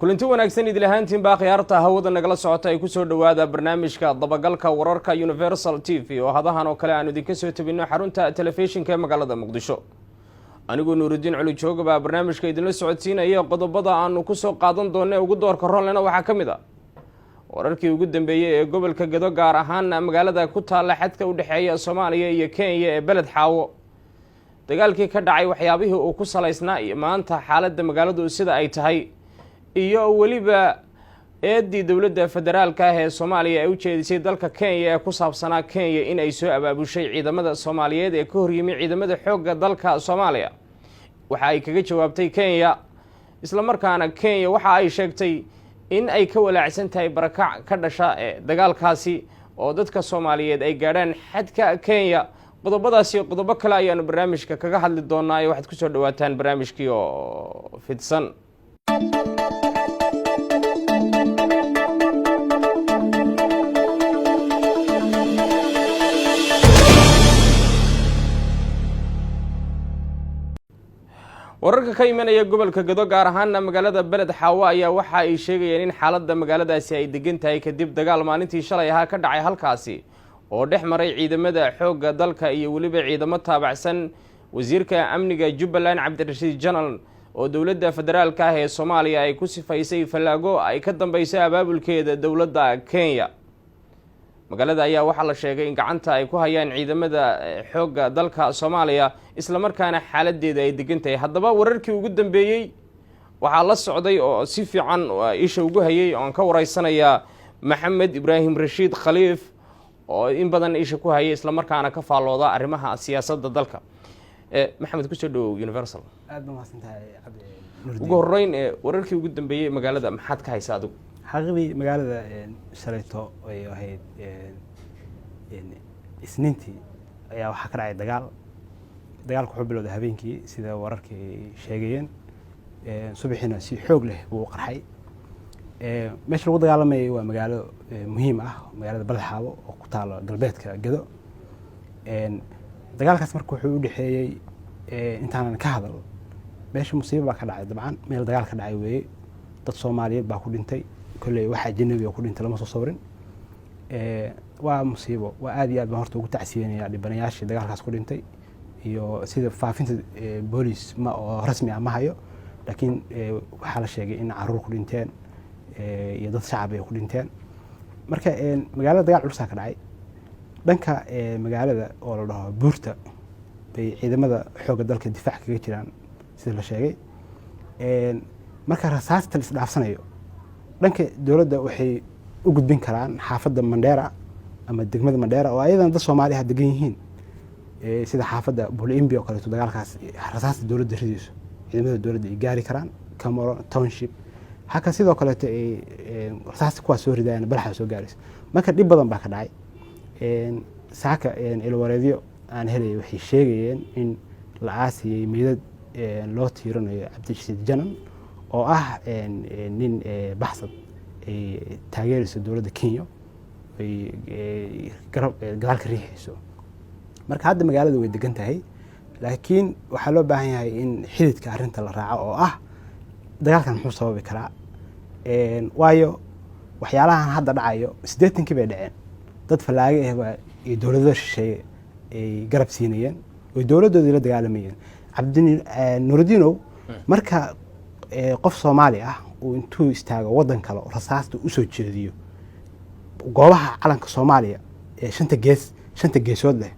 kulanti wanaagsan idil ahaantiin baa khiyaarta hawada nagala socota ay ku soo dhawaada barnaamijka dabagalka wararka Universal TV oo hadahan oo kale aan idinka soo tabino xarunta telefishinka ee magaalada Muqdisho. Anigu Nuuruddin Cali Jooga baa barnaamijka idinla socodsiinaya qodobada aanu ku soo qaadan doono ugu doorka roolena waxa kamid ah wararkii ugu dambeeyay ee gobolka Gedo gaar ahaan magaalada ku taala xadka u dhaxeeya Soomaaliya iyo Kenya ee Beled Xaawo. dagaalkii ka dhacay waxyaabihii uu ku salaysnaa iyo maanta xaaladda magaaladu sida ay tahay iyo waliba eedii dawladda federaalka ah ee Soomaaliya ay u jeedisay dalka Kenya ee ku saabsanaa Kenya in ay soo abaabushay ciidamada Soomaaliyeed ee ka horyimay ciidamada xoogga dalka Soomaaliya. waxa ay kaga jawaabtay Kenya isla markaana Kenya waxa ay sheegtay in ay ka walaacsan tahay barakac ka dhasha ee dagaalkaasi oo dadka Soomaaliyeed ay gaadhaan xadka Kenya. qodobadaasi qodobo kale ayaanu barnaamijka kaga hadli doonaa ee waxaad ku soo dhawaataan barnaamijkii oo fidsan. wararka ka imanaya gobolka Gedo gaar ahaan magaalada Beled Xaawo ayaa waxa ay sheegayeen in xaaladda magaaladaasi ay degan tahay kadib dagaal maalintii shalay ahaa ka dhacay halkaasi oo dhex maray ciidamada xoogga dalka iyo waliba ciidamo taabacsan wasiirka amniga Jubbaland Cabdirashiid Janan oo dawladda federaalka ah ee Soomaaliya ay ku sifaysay falaago ay ka dambeysay abaabulkeeda dawladda Kenya. magaalada ayaa waxa la sheegay in gacanta ay ku hayaan ciidamada xoogga dalka Soomaaliya isla markaana xaaladeeda ay degan tahay. haddaba wararkii ugu dambeeyay waxa la socday oo si fiican isha ugu hayay oo ka wareysanaya Maxamed Ibrahim Rashiid Khaliif oo in badan isha ku hayay isla markaana ka faalooda arrimaha siyaasadda dalka. maxamed ku soo dhawow Universal. aad ma santahay ugu horeyn wararkii ugu dambeeyay magaalada maxaad ka haysaa adigu? xaqii magaalada shalayto ay ahayd isniintii ayaa waxa ka dhacay dagaalku wuxuu bilowday habeenkii sida wararkii sheegayeen subaxina si xoog leh uu qarxay. meesha lagu dagaalamay waa magaalo muhiim ah, magaalada Beled Xaawo oo ku taalo galbeedka Gedo. dagaalkaas markuu wuxuu u dhaxeeyay intaan ka hadal meesha musiibo ka dhacay. dabcan meel dagaal ka dhacay weeye, dad Soomaaliyeed baa ku dhintay, kulay waxa ajnabi ku dhintay lama soo sawrin. waa musiibo, waa aad iyo aad baan horta ugu tacsiyeynaya dhibanayaashii dagaalkaas ku dhintay iyo sida faafinta booliis ma oo rasmi ah ma hayo, laakiin waxa la sheegay in caruur ku dhinteen iyo dad shacab ay ku dhinteen. marka magaalada dagaal culus ka dhacay. dhanka magaalada oo la dhaho buurta bay ciidamada xoogga dalka difaac kaga jiraan sida la sheegay. marka rasaasta la isdhaafsanayo dhanka dawladda waxay u gudbin karaan xaafadda Mandheera ama degmada Mandheera oo ayadana dad Soomaaliya degan yihiin, sida xaafadda Bulimbi oo kale dagaalkaas rasaasta dawladda ridayso ciidamada dawladda ay gaari karaan Kamoro Township. haka sidoo kale rasaasta kuwa soo ridayaan Balxa soo gaaraysa. marka dhib badan baa ka dhacay. saaka ilwareedyo aan helay waxay sheegayeen in la aasiyay meedad loo tiiranayo Cabdirashiid Janan oo ah nin baxsad ay taageerayso dawladda Kenya ay gadaal ka riixayso. marka hadda magaaladu way degan tahay, laakiin waxa loo baahan yahay in xididka arrinta la raaco oo ah dagaalkan muxuu sababi karaa. waayo waxyaalahan hadda dhacayo 80kii bay dhaceen, dad falaage ah iyo dawladda shisheeye ay garab siinayeen oo dawladooda la dagaalamayeen. Nuuruddin marka qof Soomaali ah uu intuu istaago wadan kale oo rasaasta u soo jeediyo goobaha calanka Soomaaliya ee shanta geesood leh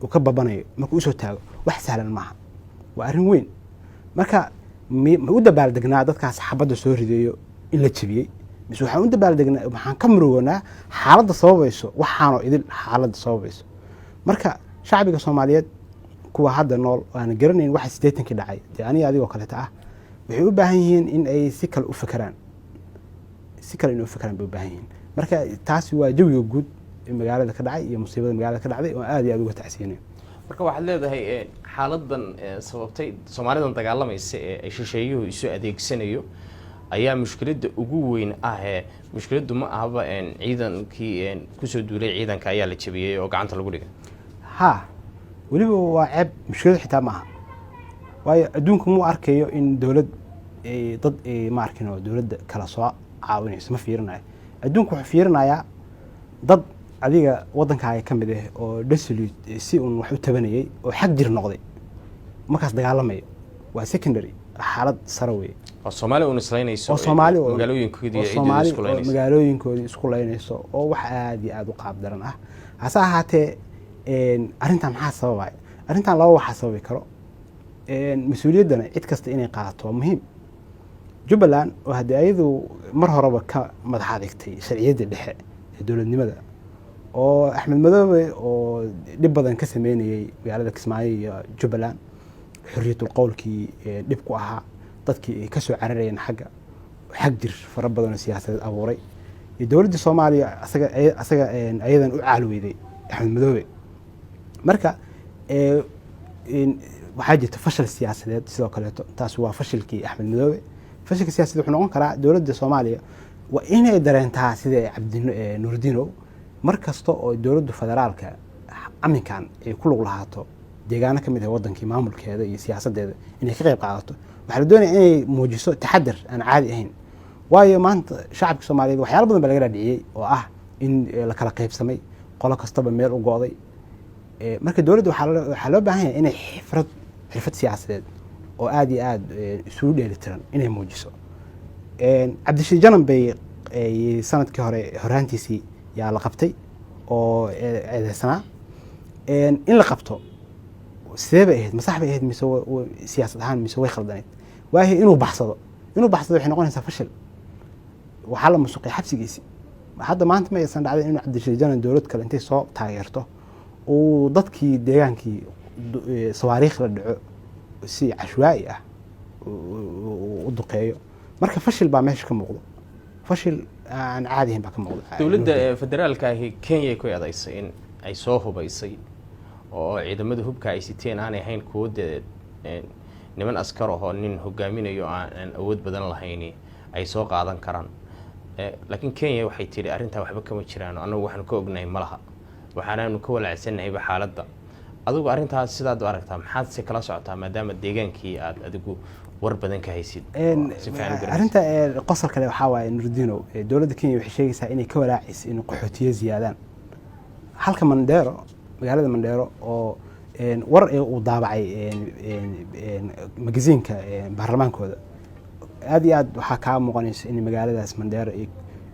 uu ka babanayo markuu soo taago wax sahlan maaha, waa arrin weyn. marka ma u dabaaldegnaa dadkaas xabadda soo ridayo in la jabiyay mise waxaan u dabaaldegnaa waxaan ka murugoonaa xaaladda sababayso waxaanoo idil xaaladda sababayso. marka shacbiga Soomaaliyeed kuwa hadda nool aan garanayn waxa 80kii dhacay aniga adigoo kale ah waxay u baahan yihiin in ay si kale u fakaraan bay u baahan yihiin. marka taasi waa jawiga guud ee magaalada ka dhacay iyo musiibada magaalada ka dhacday oo aad iyo aad uga tacsiinay. marka waxaad leedahay xaaladan sababtay Soomaalidan dagaalamaysa ee ay shisheeyuhu isu adeegsanayo ayaa mushkiladda ugu weyn ah. mushkiladdu ma ahaba ciidankii ku soo duulay ciidanka ayaa la jabiyay oo gacanta lagu dhigay. waliba waa ceeb mushkilad xitaa maaha, waayo adduunku muu arkayo in dawlad dad ma arkin oo dowladda kala soo caawinayso ma fiirinayo. adduunku wuxuu fiirinayaa dad adiga waddankaaga ka mid ah oo desolute si uun wax u tabanayay oo xag jir noqday markaas dagaalamayo waa secondary xaalad sare weeye oo Soomaaliya uu islaynayso oo Soomaaliya magaalooyinkoodii isku laynayso oo wax aad iyo aad u qaab daran ah. hase ahaatee arrintan maxaa sababay? arrintan laba waxa sababi karo. mas-uuliyaddana cid kasta inay qaadato waa muhiim. Jubbaland oo haddii ayadu mar horeba ka madax adeegtay sharciyadda dhexe ee dowladnimada oo Axmed Madoobe oo dhib badan ka sameynayay magaalada Kismaayo iyo Jubbaland, xorriyatul qowlkii dhib ku ahaa, dadkii ay ka soo cararayeen xag jir fara badan oo siyaasadeed abuuray, iyo dowladda Soomaaliya asaga ayadan u caalweyday Axmed Madoobe. marka waxaa jirta fashil siyaasadeed sidoo kaleeto. taas waa fashilkii Axmed Madoobe. fashilka siyaasadeed wuxuu noqon karaa dowladda Soomaaliya waa inay dareentaa sida Nuuridiinow mar kasta oo dowladda federaalka aminkan ay ku lug lahaato deegaano ka mid ah wadankii maamulkeeda iyo siyaasadeeda inay ka qayb qaadato. waxaa la doonayaa inay muujiso taxadar aan caadi ahayn. waayo maanta shacabka Soomaaliyeed waxyaalo badan baa laga dhaadhiciyey oo ah in la kala qaybsamay, qolo kastaba meel u go'day. marka dowladda waxaa loo baahan yahay inay xirfad siyaasadeed oo aad iyo aad isugu dheelitiran inay muujiso. Cabdishiid Janan bay sanadkii hore horaantiisii yaa la qabtay oo eedeysanaa. in la qabto sidee bay ahayd? masax bay ahayd mise siyaasad ahaan mise way khaldanayd? waayo inuu baxsado waxay noqonaysaa fashil. waxaa la musuqay xabsigiisii. hadda maanta ma aysan dhacday inuu Cabdishiid Janan dowlad kale intay soo taageerto uu dadkii deegaankii sawaariikh la dhaco si cashwaa'i ah u duqeeyo. marka fashil baa meesha ka muuqdo. fashil aan caadi ahayn baa ka muuqdo. dowladda federaalka ah Kenya ku eedaysay in ay soo hubaysay oo ciidamada hubka ay siteen aan ahayn kuwo niman askar oo nin hogaaminayo aan awood badan lahayn ay soo qaadan karaan. laakiin Kenya waxay tiri arrinta waxba kama jiraan, anagu waxaan ka ognahay malaha, waxaanaanu ka walaacsannahay xaaladda. adigu arrintaas sidaad u aragtaa maxaad si kala socotaa maadaama deegaankii aad adigu war badan ka haysid? arrinta qosol kale waxaa waaye Nuuridiinow dowladda Kenya waxay sheegaysaa inay ka walaacayso in qaxootiye ziyaadaan. halka magaalada Mandheero oo war uu daabacay magaziinka baarlamaankooda aad iyo aad waxaa kaa muuqanaysa in magaaladaas Mandheero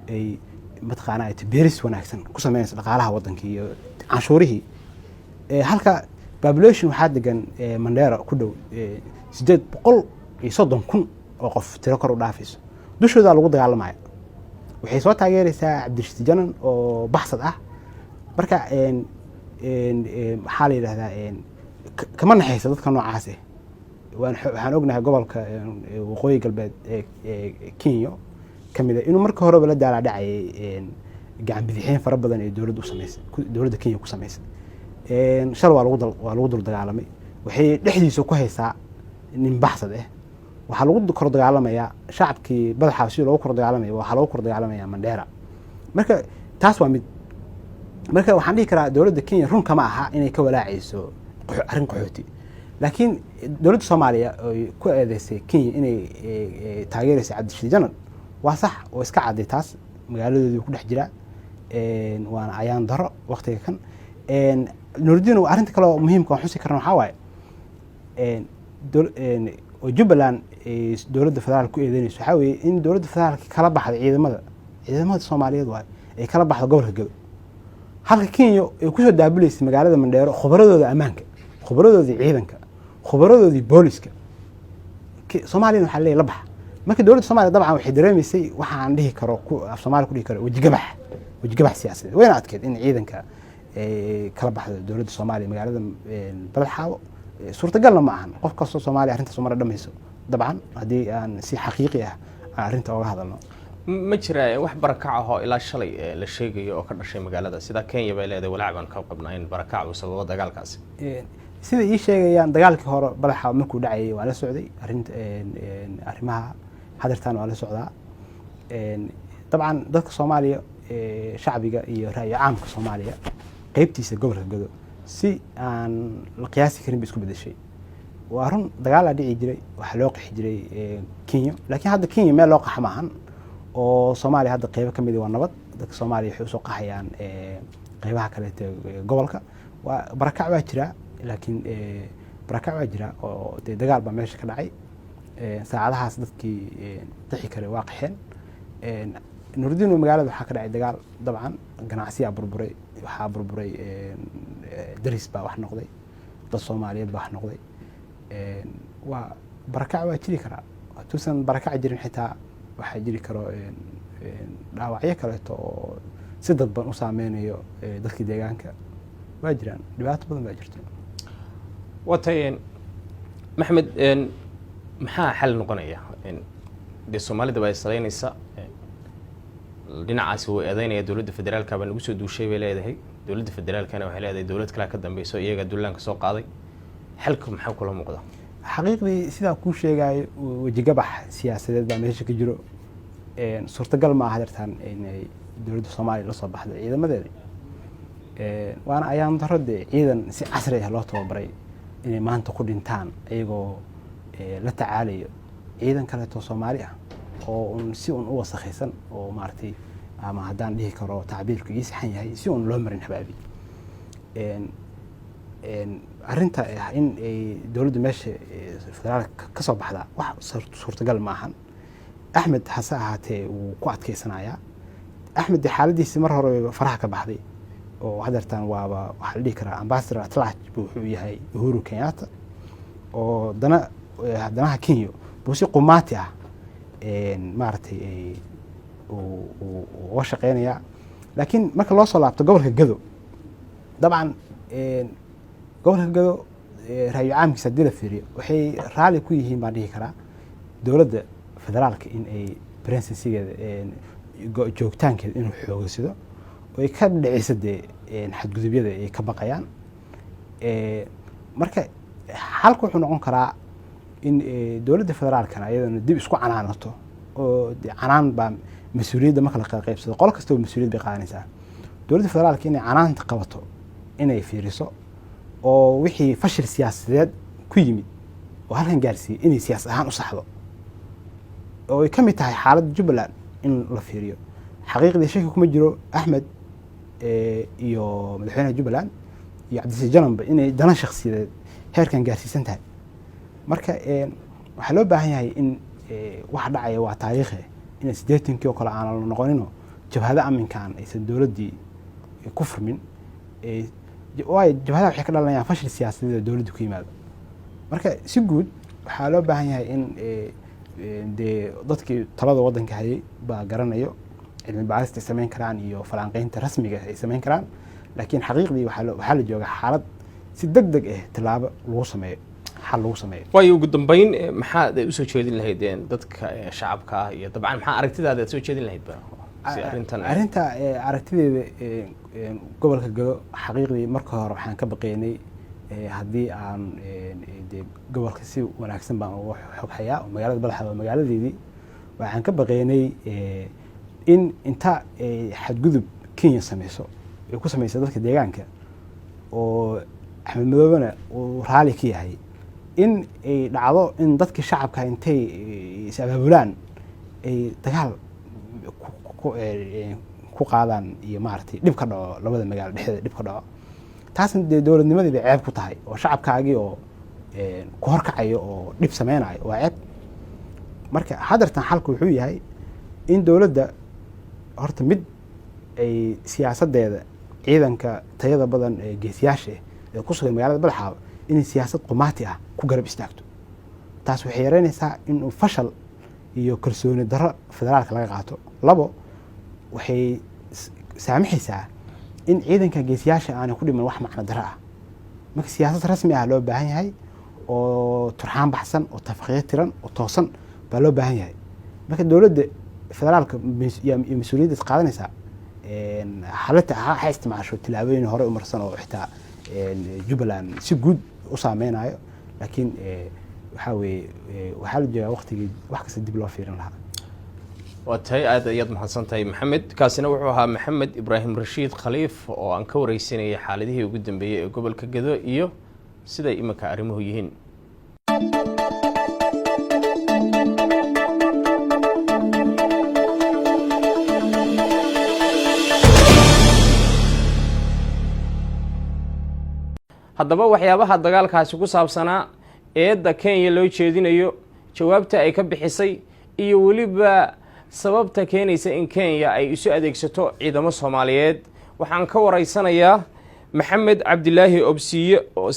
ay mataqaanaa ay beeris wanaagsan ku sameynayso dhaqaalaha waddanka iyo canshuurihii. halka population waxaa degan Mandheero ku dhow 830,000 oo qof tiro kor u dhaafayso. dushooda lagu dagaalamaya. waxay soo taageeraysaa Cabdishiid Janan oo baxsad ah. marka maxaa la yidhahdaa kama naxaysa dadka noocaas ah. waxaan ognahay gobolka waqooyi galbeed ee Kenya ka mid ah inuu marka horeba la daalaadhacayay gacan bidixeen fara badan ee dowladda Kenya ku samaysay. shal waa lagu dul dagaalamay. waxay dhexdiisa ku haysaa nin baxsad ah. waxaa lagu kor dagaalamayaa shacabkii badaxa si loogu kor dagaalamay waxaa lagu kor dagaalamayaa Mandheera. marka taas waa mid. marka waxaan dhihi karaa dowladda Kenya run kama aha inay ka walaacayso arrin qaxooti. laakiin dowladda Soomaaliya oo ku eedeysay Kenya inay taageerayso Cabdishiid Janan waa sax oo iska caday taas magaaladoodii ku dhex jira. waana ayaan daro waqtiga kan. Nuuridiinow arrinta kale oo muhiimka aan xusi karno waxaa waaye oo Jubbaland dowladda federaalka ku eedeynayso waxaa weeye in dowladda federaalka kala baxda ciidamada Soomaaliyeed waaye ay kala baxdo gobolka Gedo. halka Kenya ay ku soo daabuleysay magaalada Mandheero khubradooda ammaanka, khubradooda ciidanka, khubradooda booliska. Soomaaliya waxaa leeyahay la bax. marka dowladda Soomaaliya dabcan waxay dareemaysay waxaan dhihi karo Soomaaliya ku dhihi karo wajigabax siyaasadeed. wayna adkeed in ciidanka kala baxdo dowladda Soomaaliya magaalada Badaxaawo. suurtagalna ma ahan qof kastoo Soomaaliya arrintaas umar dhamayso dabcan haddii aan si xaqiiqi ah arrinta uga hadalno. ma jira wax barakac ah oo ilaa shalay la sheegayo oo ka dhashay magaalada sida Kenya bay leedahay walaac baan ka qabnaa in barakac uu sababo dagaalkaasi? sida ii sheegayaan dagaalkii hore Badaxaawo markuu dhacayay waa la socday arrimaha hadartan waa la socdaa. dabcan dadka Soomaaliya shacbiga iyo ra'yi caamka Soomaaliya qaybtiisa gobolka Gedo si aan la qiyaasi karin isku bedeshay. waa run dagaal la dhici jiray waxa loo qixi jiray Kenya laakiin hadda Kenya meel loo qax maahan oo Soomaaliya hadda qaybo kamid waa nabad dadka Soomaaliya waxay u soo qaxayaan qaybaha kale ee gobolka waa barakac waa jira laakiin barakac waa jira oo dagaal ba meesha ka dhacay saacadahaas dadkii qixi kale waa qaxeen Nuruddin magaalada waxa ka dhacay dagaal dabcan ganacsiga burburay waxa burburay daris baa wax noqday dad Soomaaliyeed baa wax noqday waa barakac waa jiri karaa tuusan barakac jirin xitaa waxa jiri karo dhaawacyo kale oo si dadban u saameynayo dadka deegaanka waa jiraan dhibaato badan baa jirta watayeen maxamed maxaa xal noqonaya Soomaalida way sareynaysa dhinacaas uu eedeynaya dawladda federaalka baan ugu soo duushay bay leedahay dawladda federaalkana waxay leedahay dawlad kale ka dambayso iyaga duulaanka soo qaaday xalku maxaa kula muuqda xaqiiqdii sida ku sheegay wajigabax siyaasadeed baa meesha ka jiro suurtagal ma aha dartaan inay dawladda Soomaaliya la soo baxdo ciidamadeeda waana ayaan darade ciidan si casri ah loo tababaray inay maanta ku dhintaan iyagoo la tacaalayo ciidan kale oo Soomaali ah oo si u wasakhaysan oo maartay ama hadaan dhihi karo tacbiirku ii saxan yahay si loo marin habaabi arinta in dawladda meesha federaalka ka soo baxda wax suurtagal ma ahan Axmed hase ahaatee uu ku adkeysanaya Axmed xaaladiisa mar hore faraha ka baxday oo hadartan waaba waxa la dhihi karaa ambassador Atlaaj buu yahay Uhuru Kenyatta oo danaha Kenya buu si qumaati ah maartay oo shaqeynaya laakiin marka loo soo laabto gobolka Gado dabcan gobolka Gado raayo caamkiisa dila fiiriyo waxay raali ku yihiin baan dhihi karaa dawladda federaalka in ay presidency-geeda joogtaankeeda inuu xoogsado oo ay ka dhaceysade xadgudubyada ay ka baqayaan marka xalku wuxuu noqon karaa in dawladda federaalkana ayadana dib isku canaanato oo canaan baa mas'uuliyadda marka la qaybsado qol kasta oo mas'uuliyad bay qaadanaysaa dawladda federaalka inay canaanta qabato inay fiiriso oo wixii fashil siyaasadeed ku yimid oo halkan gaarsiiyay inay siyaas ahaan u saxdo oo ay ka mid tahay xaaladda Jubbaland in la fiiriyo xaqiiqdii shaki kuma jiro Axmed iyo madaxweynaha Jubbaland iyo Cabdisiis Jalanba inay dana shakhsiyadeed heerkan gaarsiisan tahay marka waxa loo baahan yahay in wax dhacaya waa taariikh in 80kii oo kale aan la noqonino jabhada aminkan aysan dawladdii ku furmin way jabhada waxay ka dhalanayaan fashil siyaasadeed dawladdu ku yimaado marka si guud waxa loo baahan yahay in dadkii talada wadanka hayay baa garanayo cilmi baarista ay sameyn karaan iyo falanqeynta rasmiga ay sameyn karaan laakiin xaqiiqdii waxa la joogaa xaalad si degdeg ah talaabo lagu sameeyo xal lagu sameeyo way ugu dambeyn maxaa u soo jeedin lahayd dadka shacabka ah iyo dabcan maxaa aragtidaada soo jeedin lahayd si arinta aragtideeda gobolka Gado xaqiiqdii marka hore waxaan ka baqeynay haddii aan gobolka si wanaagsan baan ugu xog hayaa magaalada Balxaad magaaladeedii waxaan ka baqeynay in inta xadgudub Kenya sameyso ay ku sameyso dadka deegaanka oo Axmed Madoobana uu raali ka yahay in ay dhacdo in dadka shacabka intay isabaabulaan ay dagaal ku qaadaan iyo maartay dib ka dhaco labada magaalo dhexdeeda dib ka dhaco taasna dawladnimadii bay ceeb ku tahay oo shacabkaagii oo ku horkacayo oo dib sameynayo waa ceeb marka hadartan xalku wuxuu yahay in dawladda horta mid ay siyaasadeeda ciidanka tayada badan ee geesiyaasha ee ku sugan magaalada Balxaad in siyaasad qumaati ah ku garab istaagto taas waxay yareynaysaa in uu fashal iyo kalsooni darro federaalka laga qaato labo waxay saamixaysaa in ciidanka geesiyaasha aan ku dhiman wax macna darro ah marka siyaasad rasmi ah loo baahan yahay oo turxaan baxsan oo tafqiid tiran oo toosan baa loo baahan yahay marka dawladda federaalka iyo mas'uuliyadda qaadanaysa xalata ha isticmaasho tilaabooyin hore u marsan oo xitaa Jubbaland si guud u saameynayo laakiin waxa la joogaa waqtigii wax kasta dib loo fiirin lahaa وتهي هذا يد محسن تهي محمد كاسنا وحوها محمد إبراهيم رشيد خليف وأن كوريسيني حالته وقدم بي قبل كجذو إيو سيدا إما كأرمه يهين haddaba waxyaabaha dagaalkaasi ku saabsanaa eedda kenya loo jeedinayo jawaabta ay ka bixisay iyo weliba sababta keenaysa in kenya ay isu adeegsato ciidamo soomaaliyeed waxaan ka waraysanayaa maxamed cabdilaahi obsiye oo